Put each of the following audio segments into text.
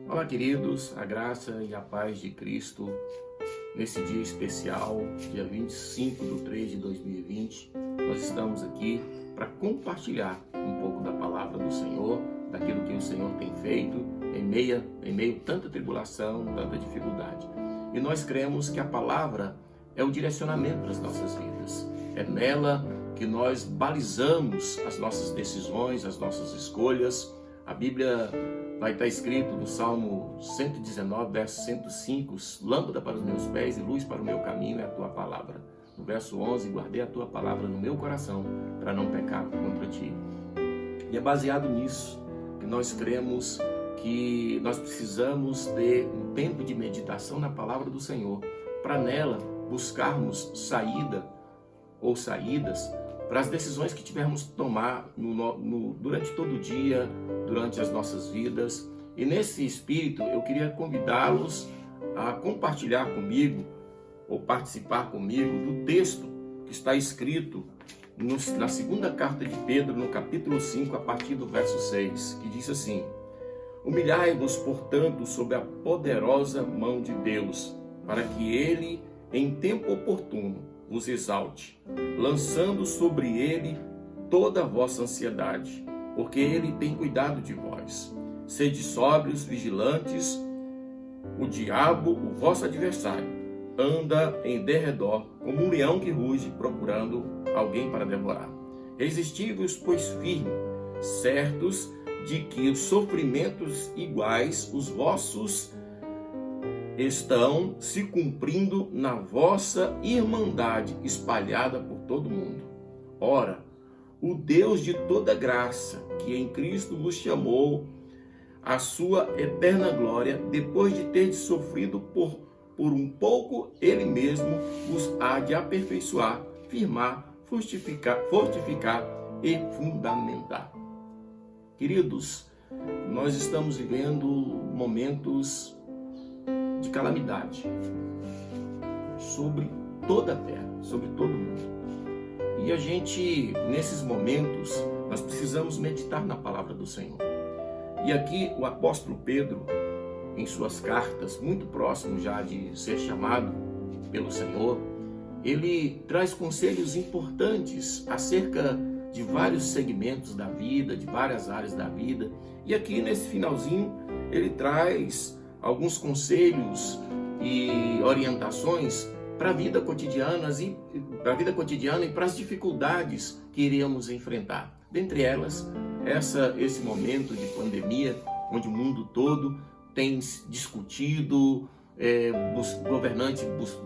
Olá, queridos, a graça e a paz de Cristo nesse dia especial, dia 25/3/2020. Nós estamos aqui para compartilhar um pouco da palavra do Senhor, daquilo que o Senhor tem feito em meio a tanta tribulação, tanta dificuldade. E nós cremos que a palavra é o direcionamento das nossas vidas. É nela que nós balizamos as nossas decisões, as nossas escolhas. A Bíblia vai estar escrito no Salmo 119, verso 105, lâmpada para os meus pés e luz para o meu caminho é a tua palavra. No verso 11, guardei a tua palavra no meu coração para não pecar contra ti. E é baseado nisso que nós cremos que nós precisamos ter um tempo de meditação na palavra do Senhor, para nela buscarmos saída ou saídas para as decisões que tivermos que tomar durante todo o dia, durante as nossas vidas. E nesse espírito eu queria convidá-los a compartilhar comigo ou participar comigo do texto que está escrito na segunda carta de Pedro, no capítulo 5, a partir do verso 6, que diz assim: humilhai-vos, portanto, sob a poderosa mão de Deus, para que ele, em tempo oportuno, vos exalte, lançando sobre ele toda a vossa ansiedade, porque ele tem cuidado de vós. Sede sóbrios, vigilantes. O diabo, o vosso adversário, anda em derredor como um leão que ruge, procurando alguém para devorar. Resisti-vos, pois, firme, certos de que os sofrimentos iguais os vossos estão se cumprindo na vossa irmandade espalhada por todo o mundo. Ora, o Deus de toda graça, que em Cristo vos chamou à sua eterna glória, depois de ter sofrido por um pouco, ele mesmo vos há de aperfeiçoar, firmar, fortificar e fundamentar. Queridos, nós estamos vivendo momentos de calamidade sobre toda a terra, sobre todo o mundo. E a gente, nesses momentos, nós precisamos meditar na palavra do Senhor. E aqui o apóstolo Pedro, em suas cartas, muito próximo já de ser chamado pelo Senhor, ele traz conselhos importantes acerca de vários segmentos da vida, de várias áreas da vida. E aqui nesse finalzinho ele traz alguns conselhos e orientações para a vida cotidiana e para as dificuldades que iremos enfrentar. Dentre elas, esse momento de pandemia, onde o mundo todo tem discutido,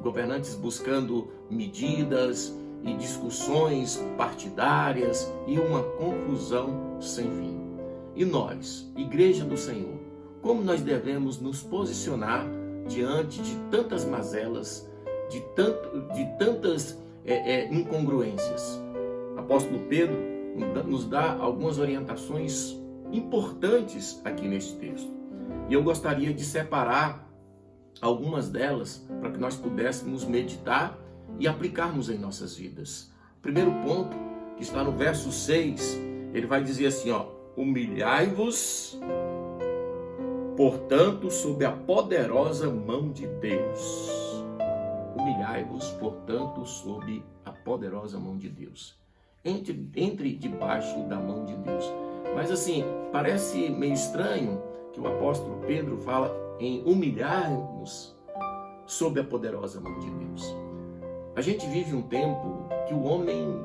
governantes buscando medidas e discussões partidárias e uma confusão sem fim. E nós, Igreja do Senhor, como nós devemos nos posicionar diante de tantas mazelas, de tantas incongruências? Apóstolo Pedro nos dá algumas orientações importantes aqui neste texto. E eu gostaria de separar algumas delas para que nós pudéssemos meditar e aplicarmos em nossas vidas. O primeiro ponto, que está no verso 6, ele vai dizer assim, humilhai-vos, portanto, sob a poderosa mão de Deus. Humilhai-vos, portanto, sob a poderosa mão de Deus. Entre debaixo da mão de Deus. Mas assim, parece meio estranho que o apóstolo Pedro fala em humilhar-nos sob a poderosa mão de Deus. A gente vive um tempo que o homem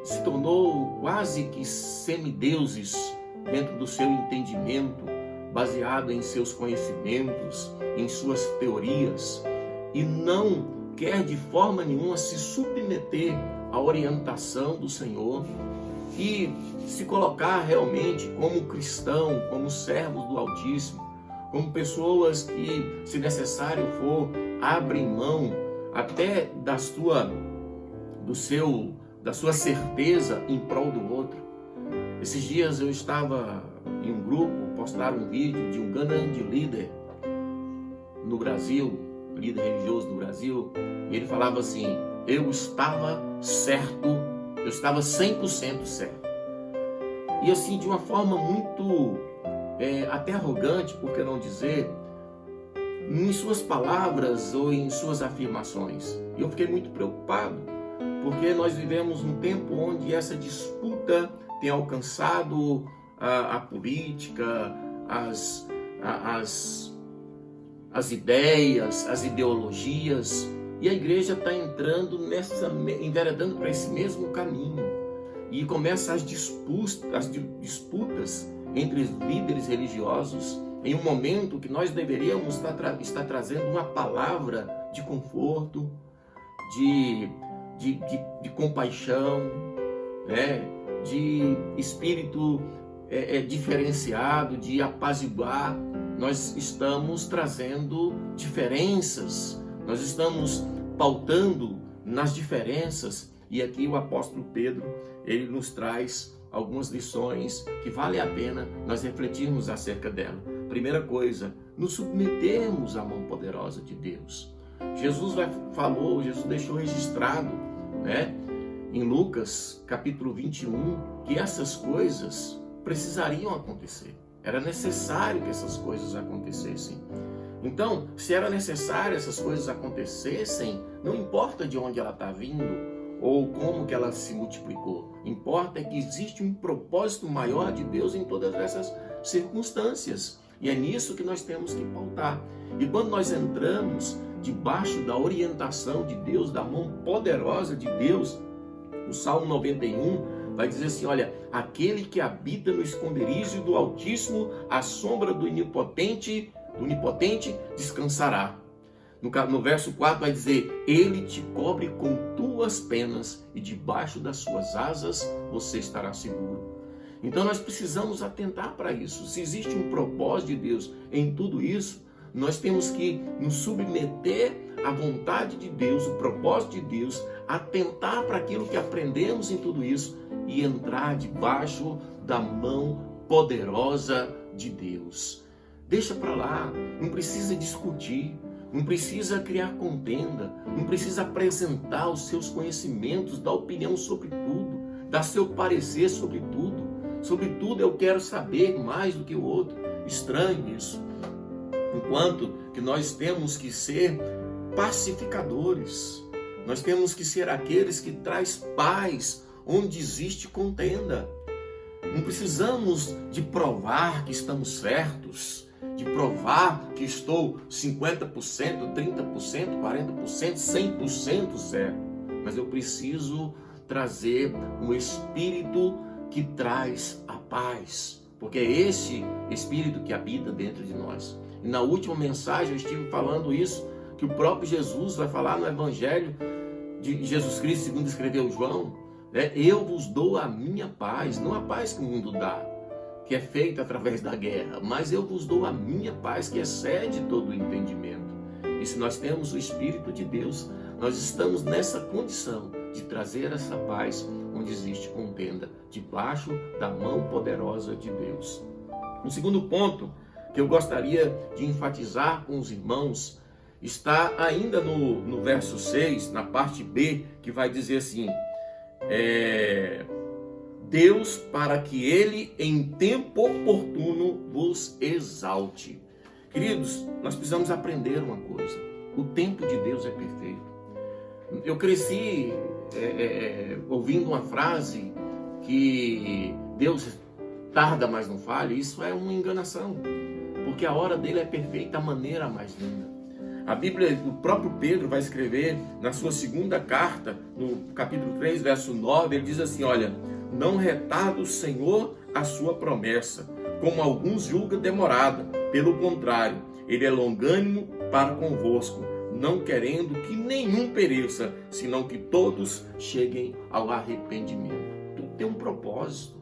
se tornou quase que semideuses dentro do seu entendimento, baseado em seus conhecimentos, em suas teorias, e não quer de forma nenhuma se submeter à orientação do Senhor e se colocar realmente como cristão, como servos do Altíssimo, como pessoas que, se necessário for, abrem mão até da sua certeza em prol do outro. Esses dias eu estava em um grupo, postaram um vídeo de um grande líder no Brasil, líder religioso do Brasil, e ele falava assim: eu estava certo, eu estava 100% certo. E assim, de uma forma muito até arrogante, por que não dizer, em suas palavras ou em suas afirmações. E eu fiquei muito preocupado, porque nós vivemos num tempo onde essa disputa tem alcançado a política, as ideias, as ideologias, e a igreja está enveredando para esse mesmo caminho. E começa as disputas entre os líderes religiosos, em um momento que nós deveríamos estar trazendo uma palavra de conforto, de compaixão, né? De espírito diferenciado, de apaziguar. Nós estamos trazendo diferenças, nós estamos pautando nas diferenças, e aqui o apóstolo Pedro, ele nos traz algumas lições que vale a pena nós refletirmos acerca dela. Primeira coisa, nos submetermos à mão poderosa de Deus. Jesus deixou registrado, né, em Lucas capítulo 21, que essas coisas precisariam acontecer. Era necessário que essas coisas acontecessem. Então, se era necessário essas coisas acontecessem, não importa de onde ela está vindo ou como que ela se multiplicou. Importa é que existe um propósito maior de Deus em todas essas circunstâncias. E é nisso que nós temos que pautar. E quando nós entramos debaixo da orientação de Deus, da mão poderosa de Deus, o Salmo 91 vai dizer assim, olha, aquele que habita no esconderijo do Altíssimo, à sombra do Onipotente descansará. No verso 4 vai dizer, ele te cobre com tuas penas e debaixo das suas asas você estará seguro. Então nós precisamos atentar para isso. Se existe um propósito de Deus em tudo isso, nós temos que nos submeter à vontade de Deus, o propósito de Deus, atentar para aquilo que aprendemos em tudo isso e entrar debaixo da mão poderosa de Deus. Deixa para lá, não precisa discutir, não precisa criar contenda, não precisa apresentar os seus conhecimentos, dar opinião sobre tudo, dar seu parecer sobre tudo. Sobre tudo eu quero saber mais do que o outro. Estranho isso. Enquanto que nós temos que ser pacificadores, nós temos que ser aqueles que traz paz onde existe contenda. Não precisamos de provar que estamos certos, de provar que estou 50%, 30%, 40%, 100% certo. Mas eu preciso trazer um espírito que traz a paz, porque é esse espírito que habita dentro de nós. E na última mensagem eu estive falando isso, que o próprio Jesus vai falar no Evangelho de Jesus Cristo, segundo escreveu João, né? Eu vos dou a minha paz, não a paz que o mundo dá, que é feita através da guerra, mas eu vos dou a minha paz, que excede todo o entendimento. E se nós temos o Espírito de Deus, nós estamos nessa condição de trazer essa paz onde existe contenda, debaixo da mão poderosa de Deus. Um segundo ponto que eu gostaria de enfatizar com os irmãos está ainda no verso 6, na parte B, que vai dizer assim, Deus, para que Ele em tempo oportuno vos exalte. Queridos, nós precisamos aprender uma coisa, o tempo de Deus é perfeito. Eu cresci ouvindo uma frase que Deus tarda, mas não falha. Isso é uma enganação, porque a hora dele é perfeita, a maneira mais linda. A Bíblia, o próprio Pedro vai escrever na sua segunda carta, no capítulo 3, verso 9, ele diz assim, olha, não retarda o Senhor a sua promessa, como alguns julgam demorada. Pelo contrário, ele é longânimo para convosco, não querendo que nenhum pereça, senão que todos cheguem ao arrependimento. Tudo tem um propósito,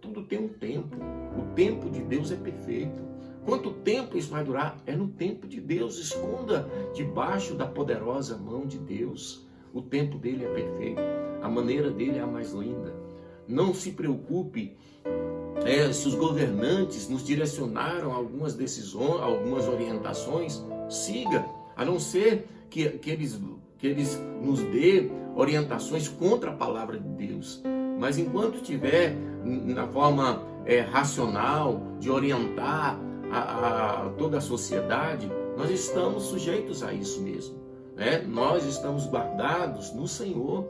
tudo tem um tempo. O tempo de Deus é perfeito. Quanto tempo isso vai durar? É no tempo de Deus. Esconda debaixo da poderosa mão de Deus. O tempo dele é perfeito. A maneira dele é a mais linda. Não se preocupe se os governantes nos direcionaram a algumas decisões, algumas orientações. Siga, a não ser que eles nos dê orientações contra a palavra de Deus. Mas enquanto estiver na forma racional, de orientar toda a sociedade, nós estamos sujeitos a isso mesmo, né? Nós estamos guardados no Senhor.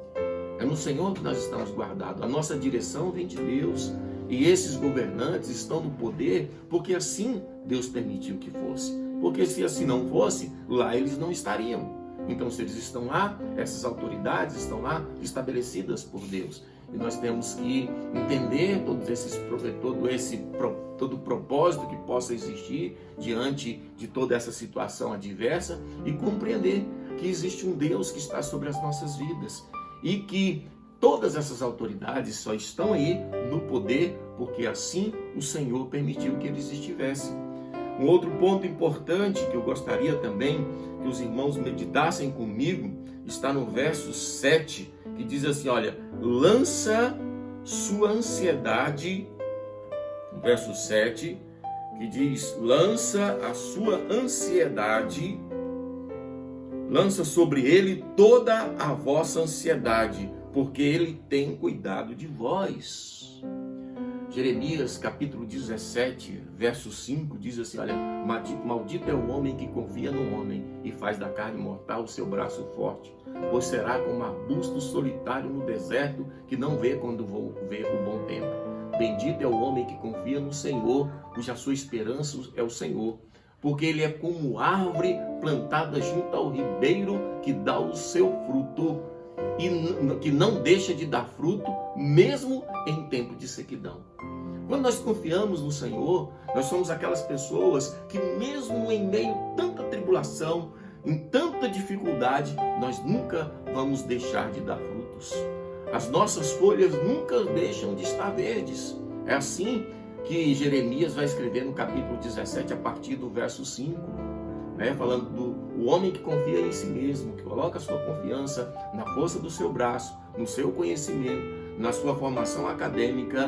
É no Senhor que nós estamos guardados. A nossa direção vem de Deus. E esses governantes estão no poder porque assim Deus permitiu que fosse. Porque se assim não fosse, lá eles não estariam. Então, se eles estão lá, essas autoridades estão lá estabelecidas por Deus. E nós temos que entender todo o propósito que possa existir diante de toda essa situação adversa e compreender que existe um Deus que está sobre as nossas vidas e que todas essas autoridades só estão aí no poder porque assim o Senhor permitiu que eles estivessem. Um outro ponto importante que eu gostaria também que os irmãos meditassem comigo está no verso 7, que diz assim, olha, lança sua ansiedade, verso 7, que diz, lança a sua ansiedade, lança sobre ele toda a vossa ansiedade, porque ele tem cuidado de vós. Jeremias capítulo 17, verso 5, diz assim, olha, maldito é o homem que confia no homem e faz da carne mortal o seu braço forte, pois será como arbusto solitário no deserto que não vê quando vou ver o bom tempo. Bendito é o homem que confia no Senhor, cuja sua esperança é o Senhor, porque ele é como árvore plantada junto ao ribeiro que dá o seu fruto e que não deixa de dar fruto, mesmo em tempo de sequidão. Quando nós confiamos no Senhor, nós somos aquelas pessoas que mesmo em meio a tanta tribulação, em tanta dificuldade, nós nunca vamos deixar de dar frutos. As nossas folhas nunca deixam de estar verdes. É assim que Jeremias vai escrever no capítulo 17, a partir do verso 5, falando do homem que confia em si mesmo, que coloca a sua confiança na força do seu braço, no seu conhecimento, na sua formação acadêmica,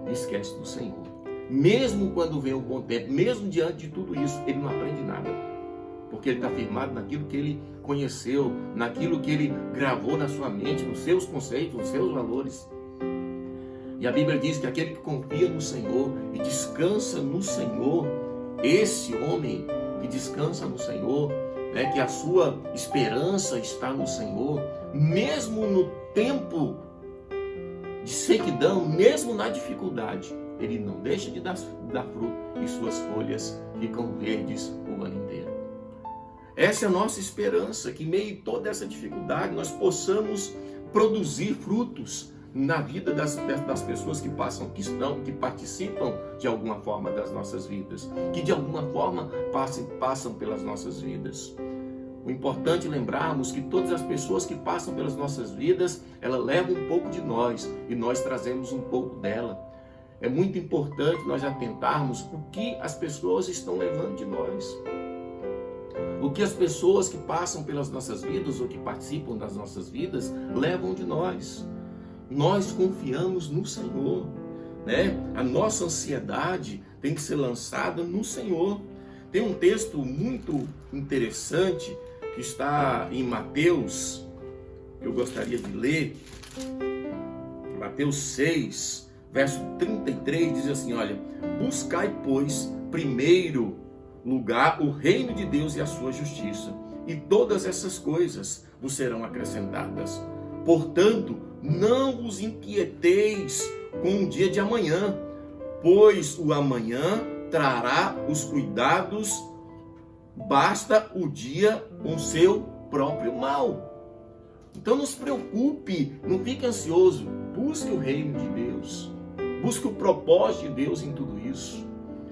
e esquece do Senhor. Mesmo quando vem o bom tempo, mesmo diante de tudo isso, ele não aprende nada, porque ele está firmado naquilo que ele conheceu, naquilo que ele gravou na sua mente, nos seus conceitos, nos seus valores. E a Bíblia diz que aquele que confia no Senhor e descansa no Senhor, esse homem que descansa no Senhor, que a sua esperança está no Senhor, mesmo no tempo de sequidão, mesmo na dificuldade, ele não deixa de dar fruto e suas folhas ficam verdes o ano inteiro. Essa é a nossa esperança, que em meio a toda essa dificuldade nós possamos produzir frutos na vida das pessoas que participam de alguma forma das nossas vidas, que de alguma forma passam pelas nossas vidas. O importante é lembrarmos que todas as pessoas que passam pelas nossas vidas, ela leva um pouco de nós e nós trazemos um pouco dela. É muito importante nós atentarmos o que as pessoas estão levando de nós. O que as pessoas que passam pelas nossas vidas ou que participam das nossas vidas levam de nós. Nós confiamos no Senhor, A nossa ansiedade tem que ser lançada no Senhor. Tem um texto muito interessante que está em Mateus, que eu gostaria de ler. Mateus 6, verso 33, diz assim, olha, buscai, pois, primeiro lugar o reino de Deus e a sua justiça, e todas essas coisas vos serão acrescentadas. Portanto, não vos inquieteis com o dia de amanhã, pois o amanhã trará os cuidados, basta o dia com seu próprio mal. Então não se preocupe, não fique ansioso, busque o reino de Deus, busque o propósito de Deus em tudo isso.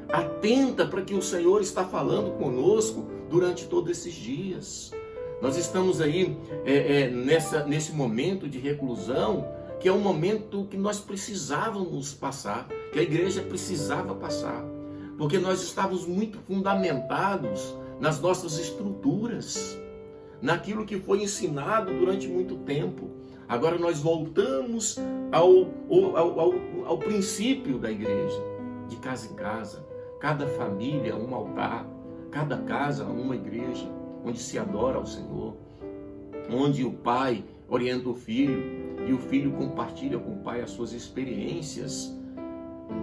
Atenta para que o Senhor está falando conosco durante todos esses dias. Nós estamos aí nesse momento de reclusão, que é um momento que nós precisávamos passar, que a igreja precisava passar, porque nós estávamos muito fundamentados nas nossas estruturas, naquilo que foi ensinado durante muito tempo. Agora nós voltamos ao princípio da igreja, de casa em casa, cada família um altar, cada casa uma igreja, onde se adora ao Senhor, onde o pai orienta o filho e o filho compartilha com o pai as suas experiências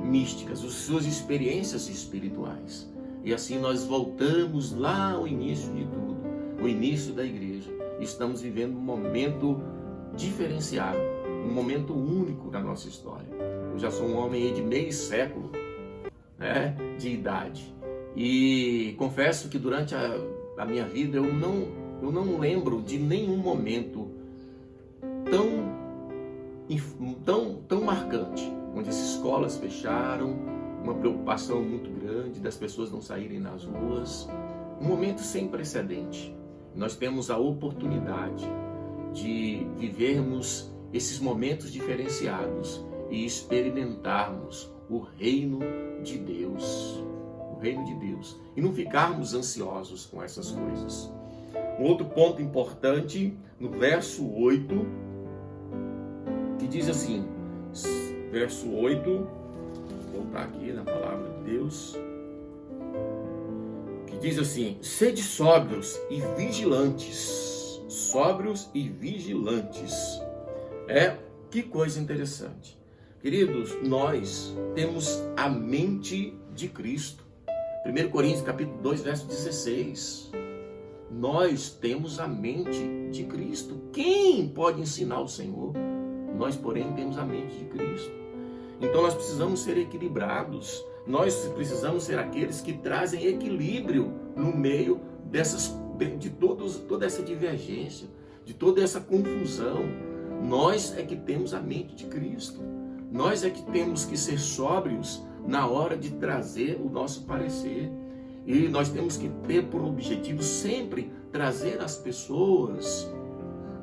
místicas, as suas experiências espirituais. E assim nós voltamos lá ao início de tudo, o início da igreja. Estamos vivendo um momento diferenciado, um momento único da nossa história. Eu já sou um homem de meio século, né, de idade. E confesso que durante a minha vida eu não lembro de nenhum momento tão marcante, onde as escolas fecharam, uma preocupação muito grande das pessoas não saírem nas ruas, um momento sem precedente. Nós temos a oportunidade de vivermos esses momentos diferenciados e experimentarmos o reino de Deus. O reino de Deus. E não ficarmos ansiosos com essas coisas. Um outro ponto importante, no verso 8, que diz assim, verso 8, vou voltar aqui na palavra de Deus, que diz assim: sede sóbrios e vigilantes. Sóbrios e vigilantes. Que coisa interessante. Queridos, nós temos a mente de Cristo. 1 Coríntios capítulo 2, verso 16. Nós temos a mente de Cristo. Quem pode ensinar o Senhor? Nós, porém, temos a mente de Cristo. Então nós precisamos ser equilibrados. Nós precisamos ser aqueles que trazem equilíbrio no meio de toda essa divergência, de toda essa confusão. Nós é que temos a mente de Cristo. Nós é que temos que ser sóbrios na hora de trazer o nosso parecer. E nós temos que ter por objetivo sempre trazer as pessoas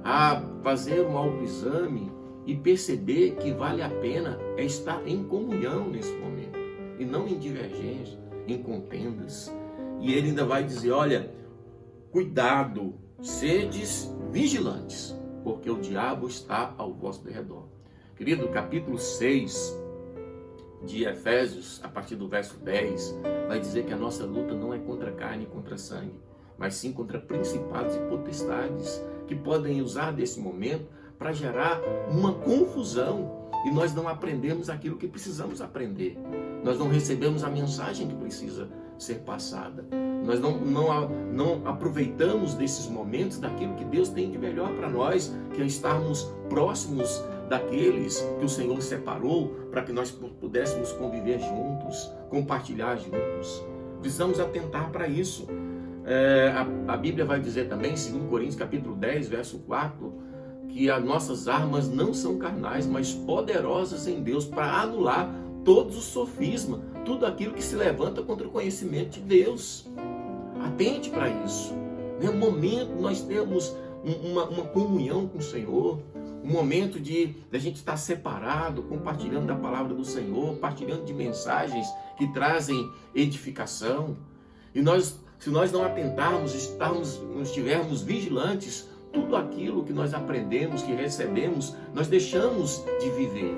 a fazer um autoexame e perceber que vale a pena estar em comunhão nesse momento e não em divergência, em contendas. E ele ainda vai dizer: olha, cuidado, sedes vigilantes, porque o diabo está ao vosso redor. Querido, capítulo 6 de Efésios, a partir do verso 10, vai dizer que a nossa luta não é contra carne e contra sangue, mas sim contra principados e potestades, que podem usar desse momento para gerar uma confusão, e nós não aprendemos aquilo que precisamos aprender. Nós não recebemos a mensagem que precisa ser passada. Nós não aproveitamos desses momentos daquilo que Deus tem de melhor para nós, que é estarmos próximos daqueles que o Senhor separou para que nós pudéssemos conviver juntos, compartilhar juntos. Precisamos atentar para isso. A Bíblia vai dizer também, em 2 Coríntios capítulo 10, verso 4, que as nossas armas não são carnais, mas poderosas em Deus para anular todos os sofismas, tudo aquilo que se levanta contra o conhecimento de Deus. Atente para isso. No momento nós temos uma comunhão com o Senhor, um momento de a gente estar separado, compartilhando da palavra do Senhor, partilhando de mensagens que trazem edificação. E se nós não atentarmos, estivermos vigilantes, tudo aquilo que nós aprendemos, que recebemos, nós deixamos de viver.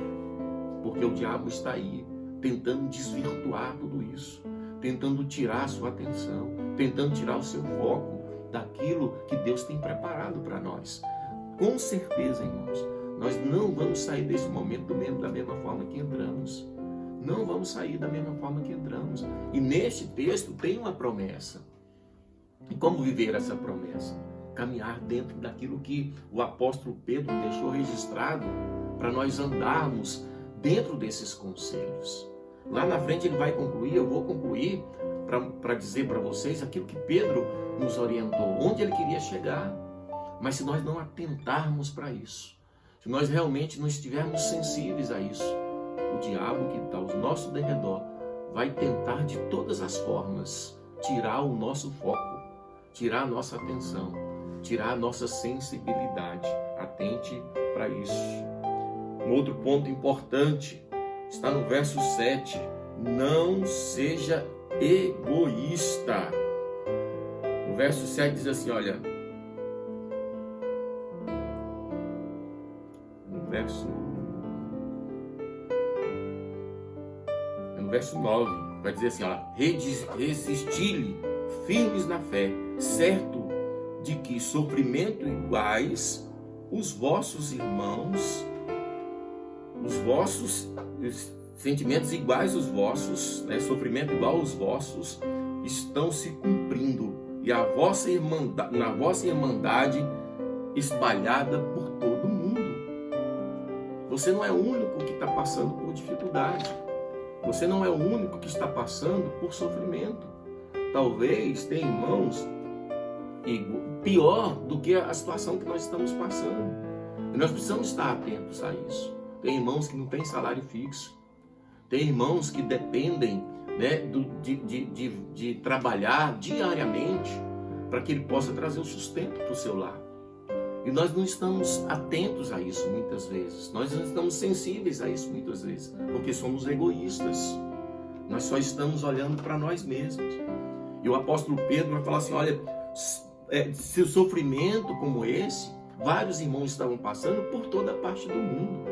Porque o diabo está aí, tentando desvirtuar tudo isso, tentando tirar a sua atenção, tentando tirar o seu foco daquilo que Deus tem preparado para nós. Com certeza, irmãos, nós não vamos sair desse momento da mesma forma que entramos. Não vamos sair da mesma forma que entramos. E neste texto tem uma promessa. E como viver essa promessa? Caminhar dentro daquilo que o apóstolo Pedro deixou registrado para nós andarmos dentro desses conselhos. Lá na frente ele vai concluir, eu vou concluir para dizer para vocês aquilo que Pedro nos orientou, onde ele queria chegar. Mas se nós não atentarmos para isso, se nós realmente não estivermos sensíveis a isso, o diabo que está ao nosso derredor vai tentar de todas as formas tirar o nosso foco, tirar a nossa atenção, tirar a nossa sensibilidade. Atente para isso. Um outro ponto importante está no verso 7. Não seja egoísta. No verso 7 diz assim, olha, no verso 9, vai dizer assim, ó, resisti-lhe firmes na fé, certo de que sofrimento iguais os vossos irmãos, sentimentos iguais aos vossos, né, sofrimento igual aos vossos, estão se cumprindo, e na vossa irmandade espalhada por todo mundo. Você não é o único que está passando por dificuldade. Você não é o único que está passando por sofrimento. Talvez tenha irmãos pior do que a situação que nós estamos passando. E nós precisamos estar atentos a isso. Tem irmãos que não têm salário fixo. Tem irmãos que dependem, né, de trabalhar diariamente para que ele possa trazer o sustento para o seu lar. E nós não estamos atentos a isso muitas vezes. Nós não estamos sensíveis a isso muitas vezes, porque somos egoístas. Nós só estamos olhando para nós mesmos. E o apóstolo Pedro vai falar assim, olha, se o sofrimento como esse, vários irmãos estavam passando por toda a parte do mundo.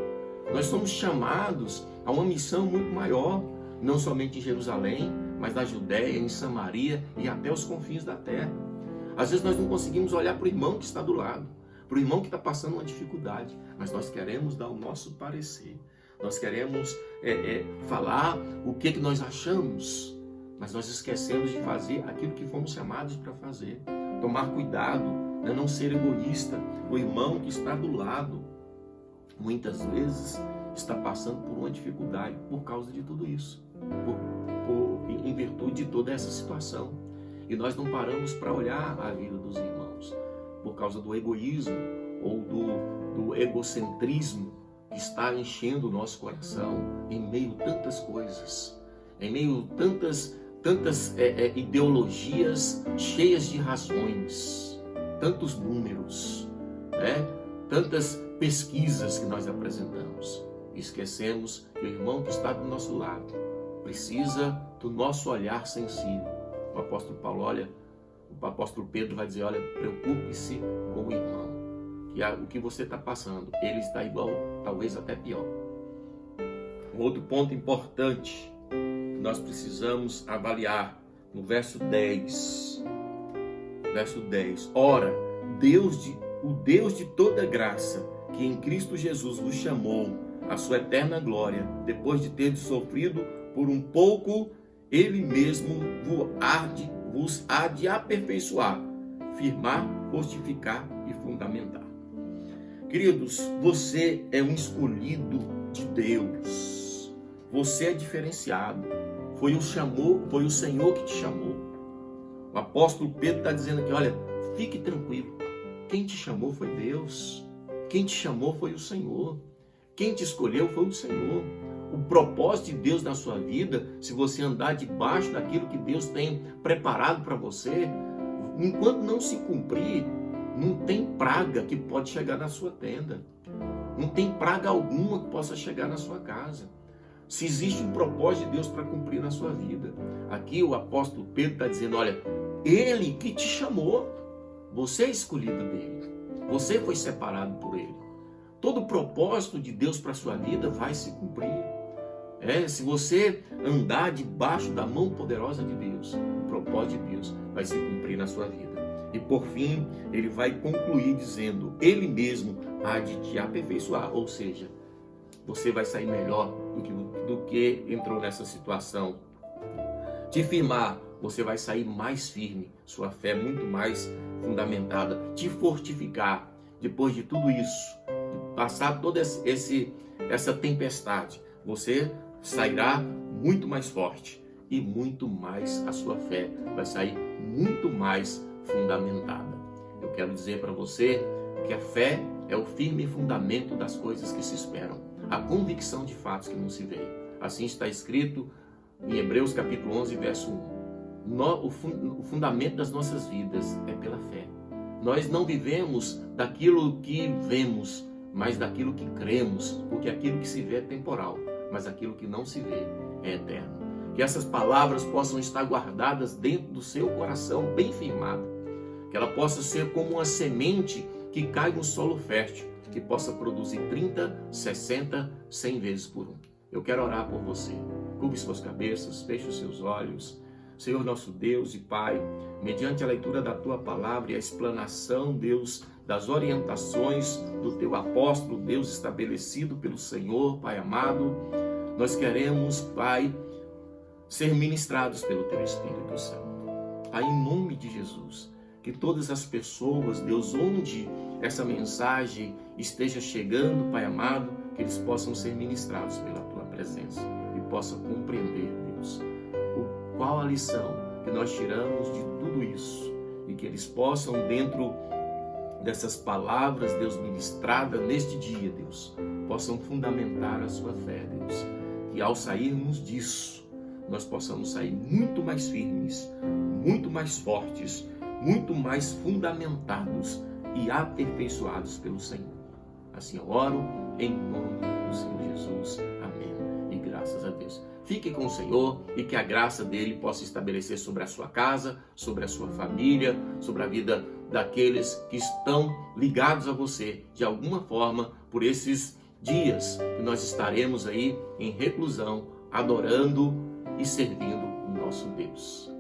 Nós somos chamados a uma missão muito maior, não somente em Jerusalém, mas na Judéia, em Samaria e até os confins da terra. Às vezes nós não conseguimos olhar para o irmão que está do lado, para o irmão que está passando uma dificuldade, mas nós queremos dar o nosso parecer. Nós queremos falar o que nós achamos, mas nós esquecemos de fazer aquilo que fomos chamados para fazer. Tomar cuidado, né? Não ser egoísta. O irmão que está do lado, muitas vezes, está passando por uma dificuldade por causa de tudo isso, em virtude de toda essa situação. E nós não paramos para olhar a vida dos irmãos, por causa do egoísmo ou do egocentrismo que está enchendo o nosso coração em meio a tantas coisas, em meio a tantas ideologias cheias de razões, tantos números, né? Tantas pesquisas que nós apresentamos. Esquecemos que o irmão que está do nosso lado precisa do nosso olhar sensível. O apóstolo o apóstolo Pedro vai dizer, olha, preocupe-se com o irmão, que o que você está passando, ele está igual, talvez até pior. Um outro ponto importante que nós precisamos avaliar, no verso 10. Verso 10. Ora, o Deus de toda graça, que em Cristo Jesus vos chamou à sua eterna glória, depois de ter sofrido por um pouco, Ele mesmo vos há de aperfeiçoar, firmar, fortificar e fundamentar. Queridos, você é um escolhido de Deus. Você é diferenciado. Foi o Senhor que te chamou. O apóstolo Pedro está dizendo aqui, olha, fique tranquilo. Quem te chamou foi Deus. Quem te chamou foi o Senhor. Quem te escolheu foi o Senhor. O propósito de Deus na sua vida, se você andar debaixo daquilo que Deus tem preparado para você, enquanto não se cumprir, não tem praga que pode chegar na sua tenda. Não tem praga alguma que possa chegar na sua casa. Se existe um propósito de Deus para cumprir na sua vida. Aqui o apóstolo Pedro está dizendo, olha, Ele que te chamou, você é escolhido dele. Você foi separado por Ele. Todo o propósito de Deus para a sua vida vai se cumprir. Se você andar debaixo da mão poderosa de Deus, o propósito de Deus vai se cumprir na sua vida. E por fim, ele vai concluir dizendo, Ele mesmo há de te aperfeiçoar, ou seja, você vai sair melhor do que entrou nessa situação. Te firmar, você vai sair mais firme, sua fé muito mais fundamentada. Te fortificar, depois de tudo isso, de passar toda essa tempestade, você sairá muito mais forte e muito mais a sua fé vai sair muito mais fundamentada. Eu quero dizer para você que a fé é o firme fundamento das coisas que se esperam, a convicção de fatos que não se veem. Assim está escrito em Hebreus capítulo 11, verso 1. O fundamento das nossas vidas é pela fé. Nós não vivemos daquilo que vemos, mas daquilo que cremos, porque aquilo que se vê é temporal, mas aquilo que não se vê é eterno. Que essas palavras possam estar guardadas dentro do seu coração, bem firmado. Que ela possa ser como uma semente que cai no solo fértil, que possa produzir 30, 60, 100 vezes por um. Eu quero orar por você. Curve suas cabeças, feche os seus olhos. Senhor nosso Deus e Pai, mediante a leitura da Tua Palavra e a explanação, Deus, das orientações do Teu apóstolo, Deus estabelecido pelo Senhor, Pai amado, Nós queremos, Pai, ser ministrados pelo Teu Espírito Santo. Pai, em nome de Jesus, que todas as pessoas, Deus, onde essa mensagem esteja chegando, Pai amado, que eles possam ser ministrados pela Tua presença e possam compreender, Deus, qual a lição que nós tiramos de tudo isso e que eles possam, dentro dessas palavras, Deus, ministradas neste dia, Deus, possam fundamentar a sua fé, Deus, que ao sairmos disso, nós possamos sair muito mais firmes, muito mais fortes, muito mais fundamentados e aperfeiçoados pelo Senhor. Assim eu oro em nome do Senhor Jesus. Amém. E graças a Deus. Fique com o Senhor e que a graça dele possa estabelecer sobre a sua casa, sobre a sua família, sobre a vida daqueles que estão ligados a você de alguma forma por esses dias que nós estaremos aí em reclusão, adorando e servindo o nosso Deus.